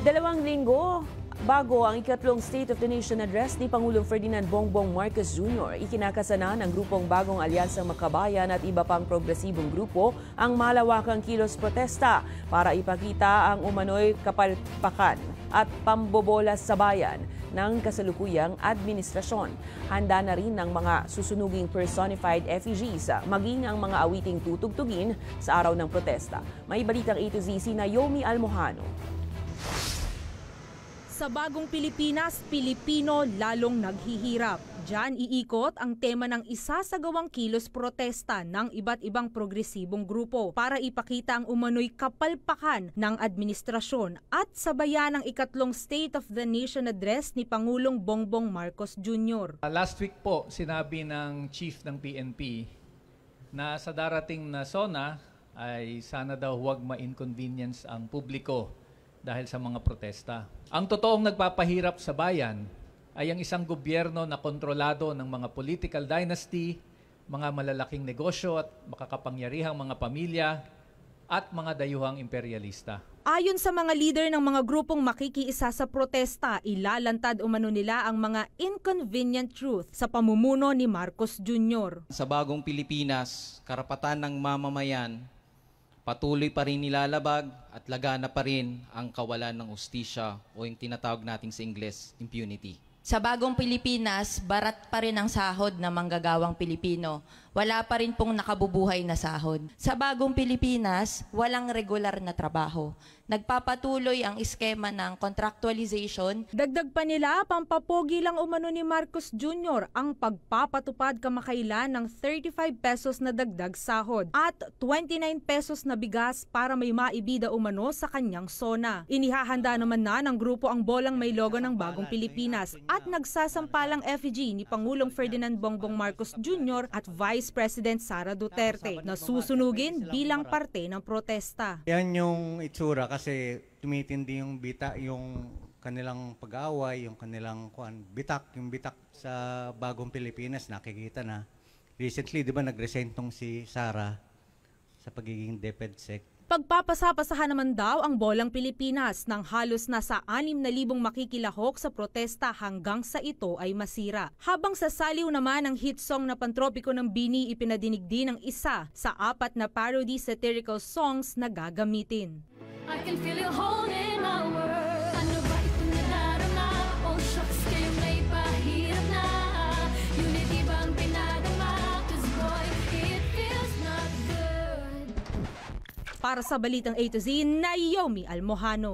2 linggo bago ang ikatlong State of the Nation Address ni Pangulong Ferdinand Bongbong Marcos Jr., ikinakasana ng grupong Bagong Alyansang Makabayan at iba pang progresibong grupo ang malawakang kilos protesta para ipakita ang umano'y kapalpakan at pambobolas sa bayan ng kasalukuyang administrasyon. Handa na rin ng mga susunuging personified effigies, maging ang mga awiting tutugtugin sa araw ng protesta. May balitang A to Z si Naomi Almojano. Sa bagong Pilipinas, Pilipino lalong naghihirap. Diyan iikot ang tema ng isasagawang kilos protesta ng iba't ibang progresibong grupo para ipakita ang umano'y kapalpakan ng administrasyon at sabayan ang ikatlong State of the Nation Address ni Pangulong Bongbong Marcos Jr. Last week po, sinabi ng chief ng PNP na sa darating na SONA ay sana daw huwag ma-inconvenience ang publiko dahil sa mga protesta. Ang totoong nagpapahirap sa bayan ay ang isang gobyerno na kontrolado ng mga political dynasty, mga malalaking negosyo at makakapangyarihang mga pamilya at mga dayuhang imperialista. Ayon sa mga leader ng mga grupong makikiisa sa protesta, ilalantad umano nila ang mga inconvenient truth sa pamumuno ni Marcos Jr. Sa bagong Pilipinas, karapatan ng mamamayan patuloy pa rin nilalabag at lagana pa rin ang kawalan ng hustisya o yung tinatawag nating sa Ingles, impunity. Sa bagong Pilipinas, barat pa rin ang sahod ng manggagawang Pilipino. Wala pa rin pong nakabubuhay na sahod. Sa bagong Pilipinas, walang regular na trabaho. Nagpapatuloy ang eskema ng contractualization. Dagdag pa nila, pampapogi lang umano ni Marcos Jr. ang pagpapatupad kamakailan ng 35 pesos na dagdag sahod at 29 pesos na bigas para may maibida umano sa kanyang SONA. Inihahanda naman na ng grupo ang bolang may logo ng bagong Pilipinas at nagsasampalang effigy ni Pangulong Ferdinand Bongbong Marcos Jr. at Vice President Sara Duterte na susunugin bilang parte ng protesta. Yan yung itsura kasi tumitindi yung yung kanilang pag-aaway, yung kanilang yung bitak sa bagong Pilipinas, nakikita na. Recently, di ba, nag-resign tong si Sara sa pagiging DepEdsec. Pagpapasapasahan naman daw ang bolang Pilipinas ng halos nasa 6,000 makikilahok sa protesta hanggang sa ito ay masira. Habang sasaliw naman ang hit song na Pantropiko ng Bini, ipinadinig din ang isa sa 4 na parody satirical songs na gagamitin. I can feel you holding my world. Ano ba ito nadarama? Oh shucks, kayo may pahirap na. Unity ba ang pinadama? 'Cause boy, it feels not good. Para sa Balitang A to Z, Naomi Almojano.